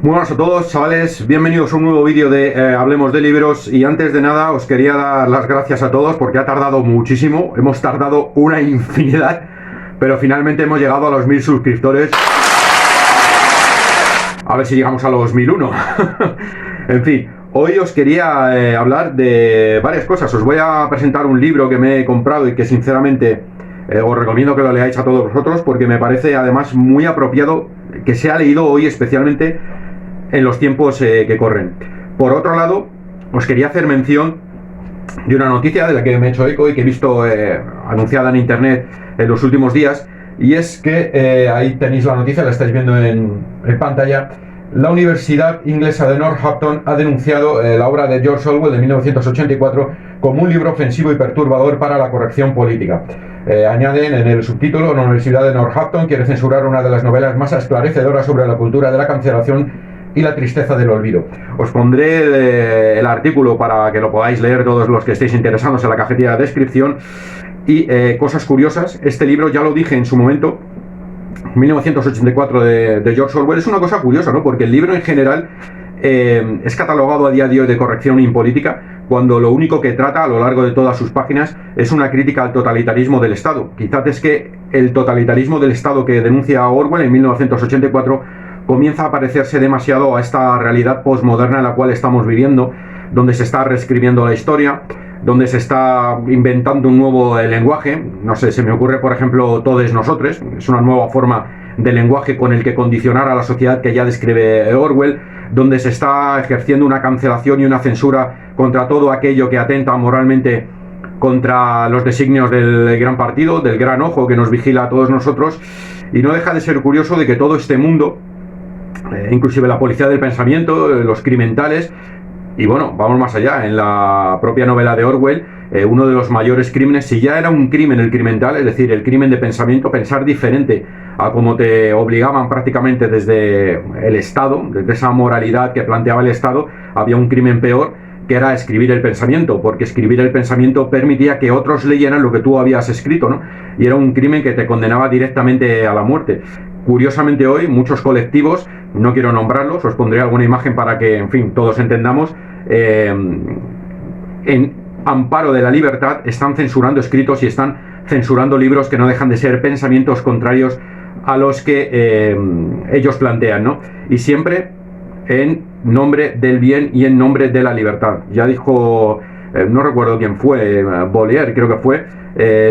Muy buenas a todos, chavales, bienvenidos a un nuevo vídeo de Hablemos de Libros. Y antes de nada os quería dar las gracias a todos porque ha tardado muchísimo, hemos tardado una infinidad, pero finalmente hemos llegado a los 1000 suscriptores. A ver si llegamos a los 1001. En fin, hoy os quería hablar de varias cosas. Os voy a presentar un libro que me he comprado y que sinceramente os recomiendo que lo leáis a todos vosotros porque me parece además muy apropiado que sea leído hoy, especialmente en los tiempos que corren. Por otro lado, os quería hacer mención de una noticia de la que me he hecho eco y que he visto anunciada en internet en los últimos días, y es que ahí tenéis la noticia, la estáis viendo en pantalla. La Universidad Inglesa de Northampton ha denunciado la obra de George Orwell de 1984 como un libro ofensivo y perturbador para la corrección política. Añaden en el subtítulo: la Universidad de Northampton quiere censurar una de las novelas más esclarecedoras sobre la cultura de la cancelación y la tristeza del olvido. Os pondré el artículo para que lo podáis leer todos los que estéis interesados en la cajetilla de descripción. Y cosas curiosas, este libro ya lo dije en su momento, 1984 de George Orwell, es una cosa curiosa, ¿no? Porque el libro en general es catalogado a día de hoy de corrección impolítica, cuando lo único que trata a lo largo de todas sus páginas es una crítica al totalitarismo del Estado. Quizás es que el totalitarismo del Estado que denuncia Orwell en 1984 comienza a parecerse demasiado a esta realidad postmoderna en la cual estamos viviendo, donde se está reescribiendo la historia, donde se está inventando un nuevo lenguaje. No sé, se me ocurre, por ejemplo, todes nosotres, es una nueva forma de lenguaje con el que condicionar a la sociedad que ya describe Orwell, donde se está ejerciendo una cancelación y una censura contra todo aquello que atenta moralmente contra los designios del gran partido, del gran ojo que nos vigila a todos nosotros. Y no deja de ser curioso de que todo este mundo, inclusive la policía del pensamiento, los criminales, y bueno, vamos más allá, en la propia novela de Orwell, uno de los mayores crímenes, si ya era un crimen el criminal, es decir, el crimen de pensamiento, pensar diferente a como te obligaban prácticamente desde el Estado, desde esa moralidad que planteaba el Estado, había un crimen peor, que era escribir el pensamiento, porque escribir el pensamiento permitía que otros leyeran lo que tú habías escrito, ¿no? Y era un crimen que te condenaba directamente a la muerte. Curiosamente hoy muchos colectivos, no quiero nombrarlos, os pondré alguna imagen para que, en fin, todos entendamos, en amparo de la libertad están censurando escritos y están censurando libros que no dejan de ser pensamientos contrarios a los que ellos plantean, ¿no? Y siempre en nombre del bien y en nombre de la libertad. Ya dijo, no recuerdo quién fue, Baudelaire creo que fue,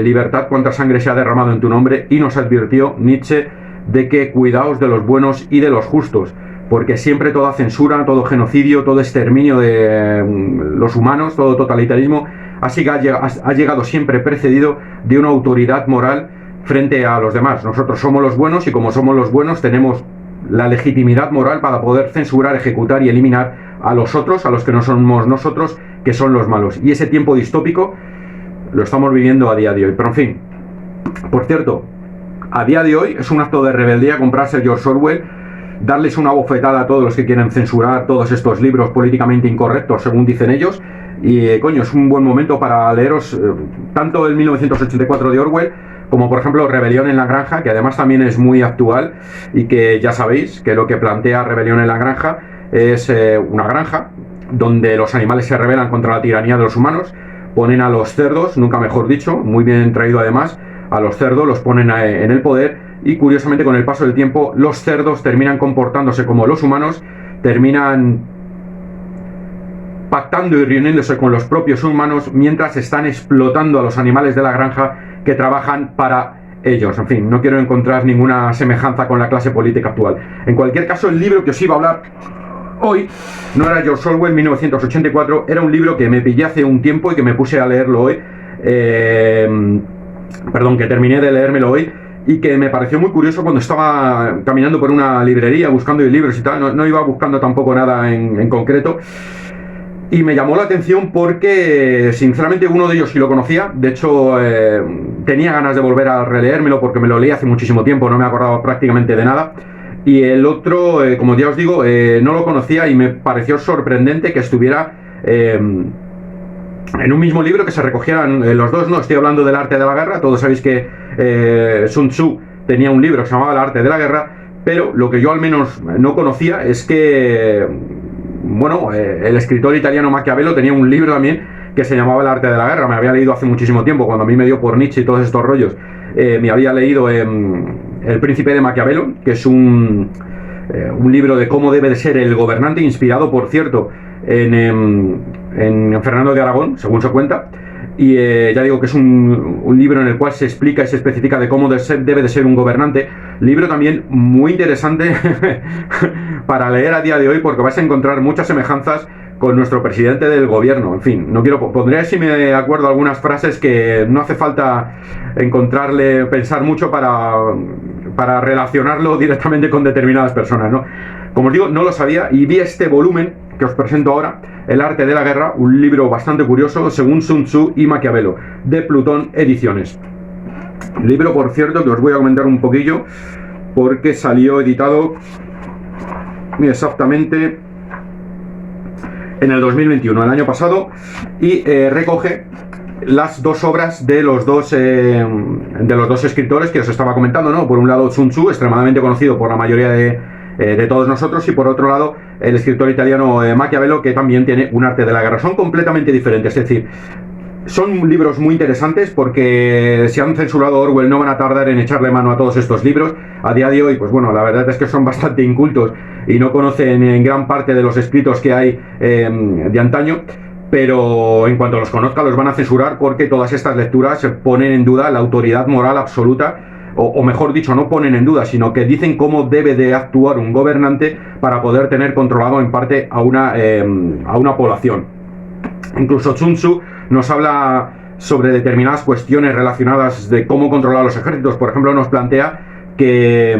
libertad, cuánta sangre se ha derramado en tu nombre, y nos advirtió Nietzsche de que cuidaos de los buenos y de los justos, porque siempre toda censura, todo genocidio, todo exterminio de los humanos, todo totalitarismo ha llegado siempre precedido de una autoridad moral frente a los demás. Nosotros somos los buenos y como somos los buenos tenemos la legitimidad moral para poder censurar, ejecutar y eliminar a los otros, a los que no somos nosotros, que son los malos. Y ese tiempo distópico lo estamos viviendo a día de hoy. Pero en fin, por cierto, a día de hoy es un acto de rebeldía comprarse George Orwell, darles una bofetada a todos los que quieren censurar todos estos libros políticamente incorrectos, según dicen ellos. Y coño, es un buen momento para leeros tanto el 1984 de Orwell como por ejemplo Rebelión en la Granja, que además también es muy actual, y que ya sabéis que lo que plantea Rebelión en la Granja es una granja donde los animales se rebelan contra la tiranía de los humanos, ponen a los cerdos, nunca mejor dicho, muy bien traído además, a los cerdos los ponen en el poder, y curiosamente con el paso del tiempo los cerdos terminan comportándose como los humanos, terminan pactando y reuniéndose con los propios humanos mientras están explotando a los animales de la granja que trabajan para ellos. En fin, no quiero encontrar ninguna semejanza con la clase política actual. En cualquier caso, el libro que os iba a hablar hoy no era George Orwell 1984, era un libro que me pillé hace un tiempo y que me puse a leerlo hoy, que terminé de leérmelo hoy, y que me pareció muy curioso cuando estaba caminando por una librería buscando libros y tal. No iba buscando tampoco nada en concreto, y me llamó la atención porque sinceramente uno de ellos sí lo conocía. De hecho tenía ganas de volver a releérmelo porque me lo leí hace muchísimo tiempo, no me acordaba prácticamente de nada. Y el otro, como ya os digo, no lo conocía, y me pareció sorprendente que estuviera en un mismo libro, que se recogieran los dos. No estoy hablando del arte de la guerra, todos sabéis que Sun Tzu tenía un libro que se llamaba El arte de la guerra, pero lo que yo al menos no conocía es que, bueno, el escritor italiano Maquiavelo tenía un libro también que se llamaba El arte de la guerra. Me había leído hace muchísimo tiempo, cuando a mí me dio por Nietzsche y todos estos rollos, me había leído El príncipe de Maquiavelo, que es un libro de cómo debe de ser el gobernante, inspirado, por cierto, en Fernando de Aragón, según se cuenta. Y ya digo que es un libro en el cual se explica y se especifica de cómo debe de ser un gobernante. Libro también muy interesante para leer a día de hoy, porque vais a encontrar muchas semejanzas con nuestro presidente del gobierno. En fin, no quiero, pondré, si me acuerdo, algunas frases que no hace falta pensar mucho para relacionarlo directamente con determinadas personas, ¿no? Como os digo, no lo sabía, y vi este volumen que os presento ahora, El arte de la guerra, un libro bastante curioso, según Sun Tzu y Maquiavelo, de Plutón Ediciones. Libro, por cierto, que os voy a comentar un poquillo, porque salió editado exactamente en el 2021, el año pasado, y recoge las dos obras de los dos escritores que os estaba comentando, ¿no? Por un lado, Sun Tzu, extremadamente conocido por la mayoría de todos nosotros, y por otro lado, el escritor italiano Maquiavelo, que también tiene un arte de la guerra. Son completamente diferentes, es decir, son libros muy interesantes, porque si han censurado Orwell no van a tardar en echarle mano a todos estos libros. A día de hoy, pues bueno, la verdad es que son bastante incultos y no conocen en gran parte de los escritos que hay de antaño, pero en cuanto los conozcan los van a censurar, porque todas estas lecturas ponen en duda la autoridad moral absoluta, o mejor dicho, no ponen en duda, sino que dicen cómo debe de actuar un gobernante para poder tener controlado en parte a una población. Incluso Sun Tzu nos habla sobre determinadas cuestiones relacionadas de cómo controlar los ejércitos. Por ejemplo, nos plantea que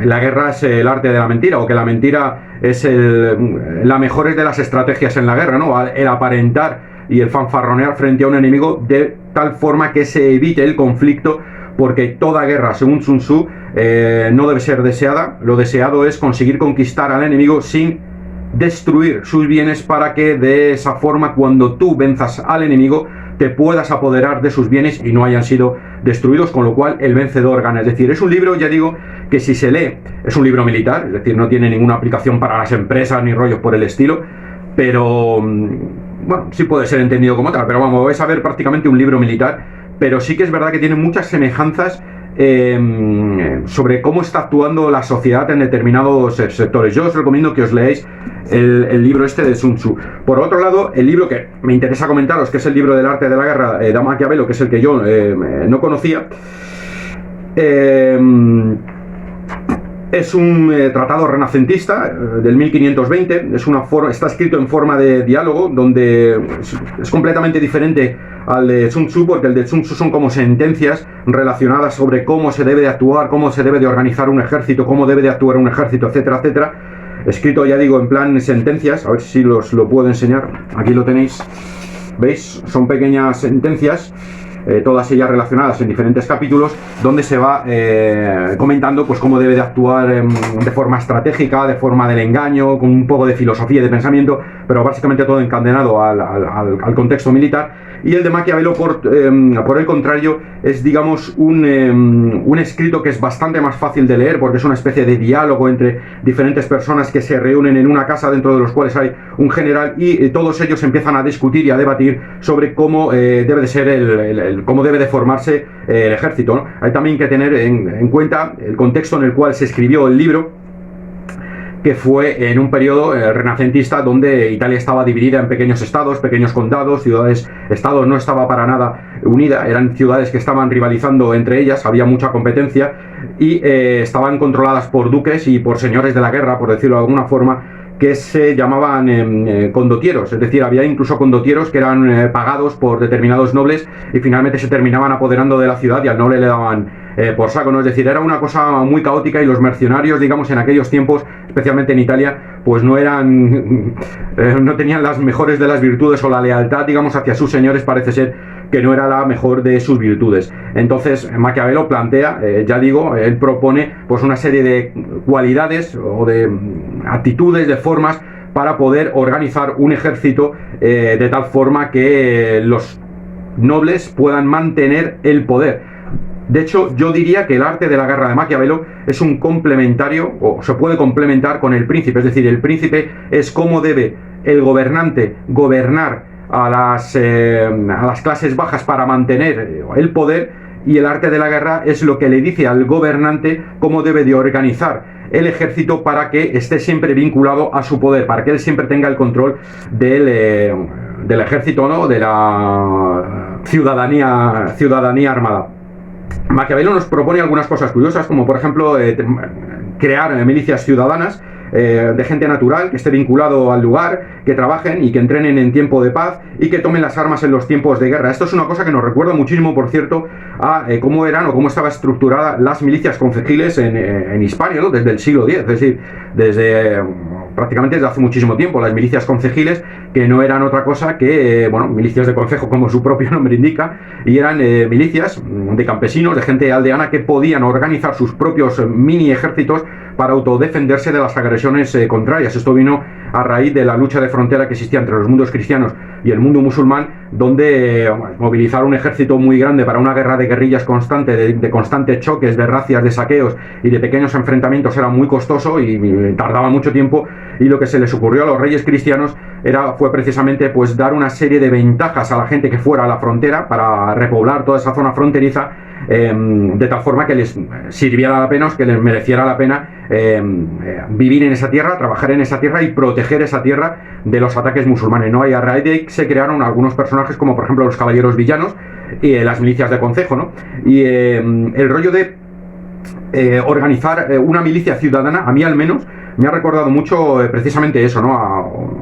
la guerra es el arte de la mentira, o que la mentira es la mejor de las estrategias en la guerra, ¿no? El aparentar y el fanfarronear frente a un enemigo de tal forma que se evite el conflicto, porque toda guerra, según Sun Tzu, no debe ser deseada. Lo deseado es conseguir conquistar al enemigo sin destruir sus bienes, para que de esa forma, cuando tú venzas al enemigo, te puedas apoderar de sus bienes y no hayan sido destruidos, con lo cual el vencedor gana. Es decir, es un libro, ya digo, que si se lee, es un libro militar, es decir, no tiene ninguna aplicación para las empresas ni rollos por el estilo, pero bueno, sí puede ser entendido como tal, pero vamos, vais a ver prácticamente un libro militar, pero sí que es verdad que tiene muchas semejanzas sobre cómo está actuando la sociedad en determinados sectores. Yo os recomiendo que os leáis el libro este de Sun Tzu. Por otro lado, el libro que me interesa comentaros, que es el libro del arte de la guerra de Maquiavelo, que es el que yo no conocía, es un tratado renacentista del 1520. Está escrito en forma de diálogo, donde es completamente diferente al de Sun Tzu, porque el de Sun Tzu son como sentencias relacionadas sobre cómo se debe de actuar, cómo se debe de organizar un ejército, cómo debe de actuar un ejército, etcétera, etcétera. Escrito, ya digo, en plan sentencias. A ver si os lo puedo enseñar. Aquí lo tenéis. ¿Veis? Son pequeñas sentencias, todas ellas relacionadas en diferentes capítulos, donde se va comentando pues cómo debe de actuar de forma estratégica, de forma del engaño, con un poco de filosofía y de pensamiento, pero básicamente todo encadenado al contexto militar. Y el de Maquiavelo, por el contrario, es, digamos, un escrito que es bastante más fácil de leer, porque es una especie de diálogo entre diferentes personas que se reúnen en una casa, dentro de los cuales hay un general, y todos ellos empiezan a discutir y a debatir sobre cómo debe de ser cómo debe de formarse el ejército, ¿no? Hay también que tener en cuenta el contexto en el cual se escribió el libro, que fue en un periodo renacentista, donde Italia estaba dividida en pequeños estados, pequeños condados, ciudades-estados, no estaba para nada unida, eran ciudades que estaban rivalizando entre ellas, había mucha competencia, y estaban controladas por duques y por señores de la guerra, por decirlo de alguna forma, que se llamaban condotieros. Es decir, había incluso condotieros que eran pagados por determinados nobles, y finalmente se terminaban apoderando de la ciudad, y al noble le daban por saco, ¿no? Es decir, era una cosa muy caótica, y los mercenarios, digamos, en aquellos tiempos, especialmente en Italia, pues no tenían las mejores de las virtudes, o la lealtad, digamos, hacia sus señores parece ser que no era la mejor de sus virtudes. Entonces Maquiavelo plantea, ya digo, él propone pues una serie de cualidades o de actitudes, de formas, para poder organizar un ejército de tal forma que los nobles puedan mantener el poder. De hecho, yo diría que el arte de la guerra de Maquiavelo es un complementario, o se puede complementar con el príncipe. Es decir, el príncipe es cómo debe el gobernante gobernar a las clases bajas para mantener el poder, y el arte de la guerra es lo que le dice al gobernante cómo debe de organizar el ejército para que esté siempre vinculado a su poder, para que él siempre tenga el control del ejército, ¿no? De la ciudadanía armada. Maquiavelo nos propone algunas cosas curiosas, como por ejemplo crear milicias ciudadanas de gente natural que esté vinculado al lugar, que trabajen y que entrenen en tiempo de paz y que tomen las armas en los tiempos de guerra. Esto es una cosa que nos recuerda muchísimo, por cierto, a cómo eran o cómo estaba estructurada las milicias concejiles en Hispania, ¿no? Desde el siglo X, es decir, prácticamente desde hace muchísimo tiempo. Las milicias concejiles, que no eran otra cosa que, milicias de concejo, como su propio nombre indica, y eran milicias de campesinos, de gente aldeana, que podían organizar sus propios mini ejércitos para autodefenderse de las agresiones contrarias. Esto vino a raíz de la lucha de frontera que existía entre los mundos cristianos y el mundo musulmán, donde movilizar un ejército muy grande para una guerra de guerrillas constante, de constantes choques, de racias, de saqueos y de pequeños enfrentamientos era muy costoso y tardaba mucho tiempo, y lo que se les ocurrió a los reyes cristianos fue precisamente pues dar una serie de ventajas a la gente que fuera a la frontera para repoblar toda esa zona fronteriza, de tal forma que les sirviera la pena, que les mereciera la pena vivir en esa tierra, trabajar en esa tierra y proteger esa tierra de los ataques musulmanes, ¿no? Y a raíz de ahí se crearon algunos personajes como por ejemplo los caballeros villanos y las milicias de concejo, ¿no? Y el rollo de organizar una milicia ciudadana, a mí al menos me ha recordado mucho precisamente eso, ¿no?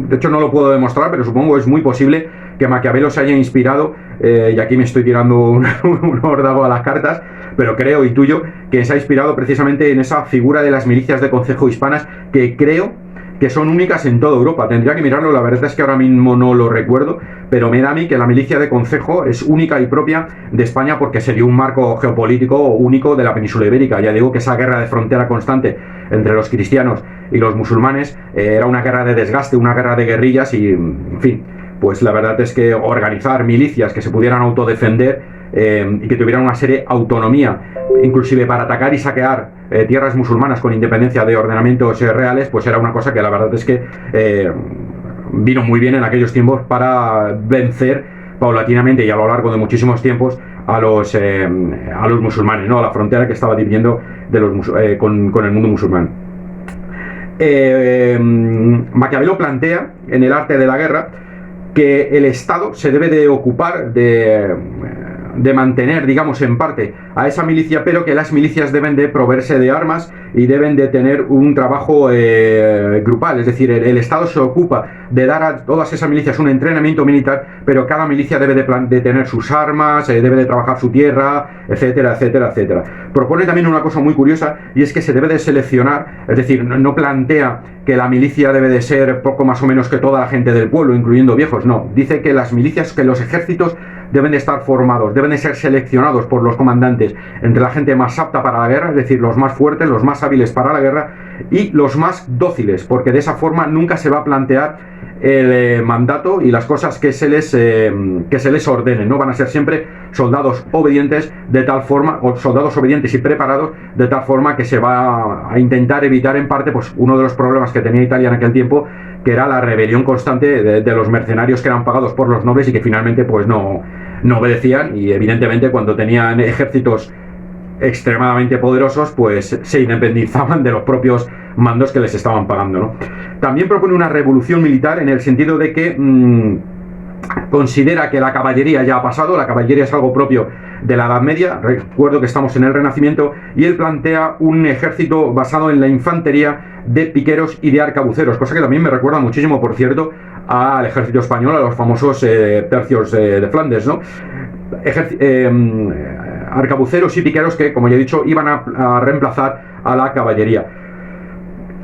De hecho no lo puedo demostrar, pero supongo es muy posible que Maquiavelo se haya inspirado, y aquí me estoy tirando un órdago a las cartas, pero creo, intuyo, que se ha inspirado precisamente en esa figura de las milicias de concejo hispanas, que creo que son únicas en toda Europa. Tendría que mirarlo, la verdad es que ahora mismo no lo recuerdo, pero me da a mí que la milicia de concejo es única y propia de España, porque se dio un marco geopolítico único de la península ibérica. Ya digo que esa guerra de frontera constante entre los cristianos y los musulmanes era una guerra de desgaste, una guerra de guerrillas y, en fin, pues la verdad es que organizar milicias que se pudieran autodefender y que tuvieran una serie de autonomía, inclusive para atacar y saquear tierras musulmanas con independencia de ordenamientos reales, pues era una cosa que la verdad es que vino muy bien en aquellos tiempos para vencer paulatinamente y a lo largo de muchísimos tiempos a los musulmanes, ¿no? A la frontera que estaba dividiendo con el mundo musulmán. Maquiavelo plantea en el arte de la guerra que el Estado se debe de ocupar de mantener, digamos, en parte a esa milicia, pero que las milicias deben de proveerse de armas y deben de tener un trabajo grupal. Es decir, el Estado se ocupa de dar a todas esas milicias un entrenamiento militar, pero cada milicia debe de tener sus armas, debe de trabajar su tierra, etcétera, etcétera, etcétera. Propone también una cosa muy curiosa, y es que se debe de seleccionar, es decir, no plantea que la milicia debe de ser poco más o menos que toda la gente del pueblo, incluyendo viejos, no. Dice que las milicias, que los ejércitos deben de estar formados, deben de ser seleccionados por los comandantes entre la gente más apta para la guerra, es decir, los más fuertes, los más hábiles para la guerra y los más dóciles, porque de esa forma nunca se va a plantear el mandato y las cosas que se les ordenen, ¿no? Van a ser siempre soldados obedientes de tal forma, o soldados obedientes y preparados de tal forma que se va a intentar evitar en parte pues uno de los problemas que tenía Italia en aquel tiempo, que era la rebelión constante de los mercenarios que eran pagados por los nobles y que finalmente pues no obedecían, y evidentemente cuando tenían ejércitos extremadamente poderosos pues se independizaban de los propios mandos que les estaban pagando, ¿no? También propone una revolución militar en el sentido de que considera que la caballería ya ha pasado, la caballería es algo propio de la Edad Media, recuerdo que estamos en el Renacimiento, y él plantea un ejército basado en la infantería de piqueros y de arcabuceros, cosa que también me recuerda muchísimo, por cierto, al ejército español, a los famosos tercios de Flandes, ¿no? Arcabuceros y piqueros que, como ya he dicho, iban a reemplazar a la caballería.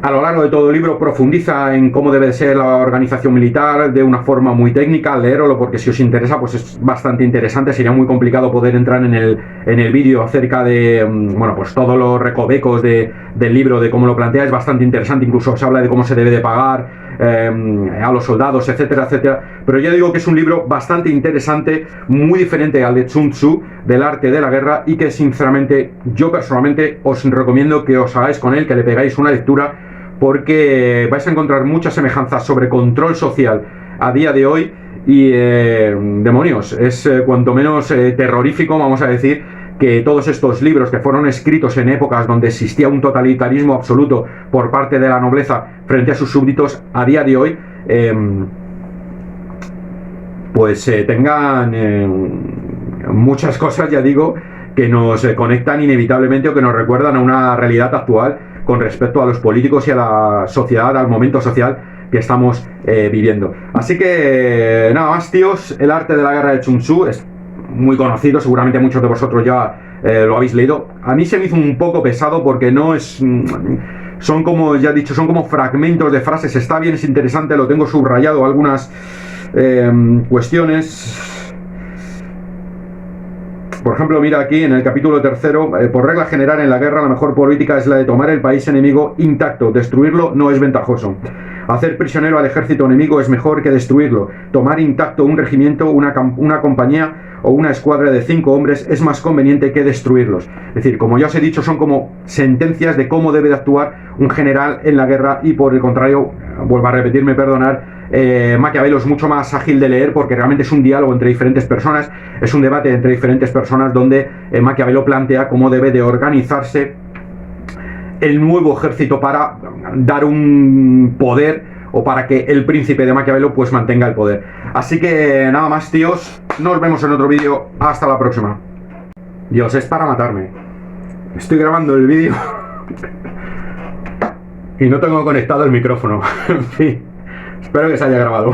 A lo largo de todo el libro profundiza en cómo debe ser la organización militar de una forma muy técnica. Leerlo, porque si os interesa pues es bastante interesante. Sería muy complicado poder entrar en el vídeo acerca de pues todos los recovecos del libro, de cómo lo plantea. Es bastante interesante, incluso se habla de cómo se debe de pagar a los soldados, etcétera, etcétera. Pero yo digo que es un libro bastante interesante, muy diferente al de Sun Tzu, del arte de la guerra, y que sinceramente yo personalmente os recomiendo que os hagáis con él, que le pegáis una lectura, porque vais a encontrar muchas semejanzas sobre control social a día de hoy. Y demonios, es cuanto menos terrorífico, vamos a decir, que todos estos libros que fueron escritos en épocas donde existía un totalitarismo absoluto por parte de la nobleza frente a sus súbditos, a día de hoy tengan muchas cosas, ya digo, que nos conectan inevitablemente o que nos recuerdan a una realidad actual con respecto a los políticos y a la sociedad, al momento social que estamos viviendo. Así que nada más, tíos, El arte de la guerra de Sun Tzu es muy conocido, seguramente muchos de vosotros ya lo habéis leído. A mí se me hizo un poco pesado porque no es... son como, ya he dicho, son como fragmentos de frases. Está bien, es interesante, lo tengo subrayado algunas cuestiones. Por ejemplo, mira aquí en el capítulo 3, por regla general en la guerra la mejor política es la de tomar el país enemigo intacto. Destruirlo no es ventajoso. Hacer prisionero al ejército enemigo es mejor que destruirlo. Tomar intacto un regimiento, una compañía o una escuadra de 5 hombres es más conveniente que destruirlos. Es decir, como ya os he dicho, son como sentencias de cómo debe de actuar un general en la guerra, y por el contrario, vuelvo a repetirme, perdonar, Maquiavelo es mucho más ágil de leer porque realmente es un diálogo entre diferentes personas, es un debate entre diferentes personas donde Maquiavelo plantea cómo debe de organizarse el nuevo ejército para dar un poder, o para que el príncipe de Maquiavelo pues mantenga el poder. Así que nada más, tíos, nos vemos en otro vídeo, hasta la próxima. Dios, es para matarme. Estoy grabando el vídeo y no tengo conectado el micrófono. En fin, espero que se haya grabado.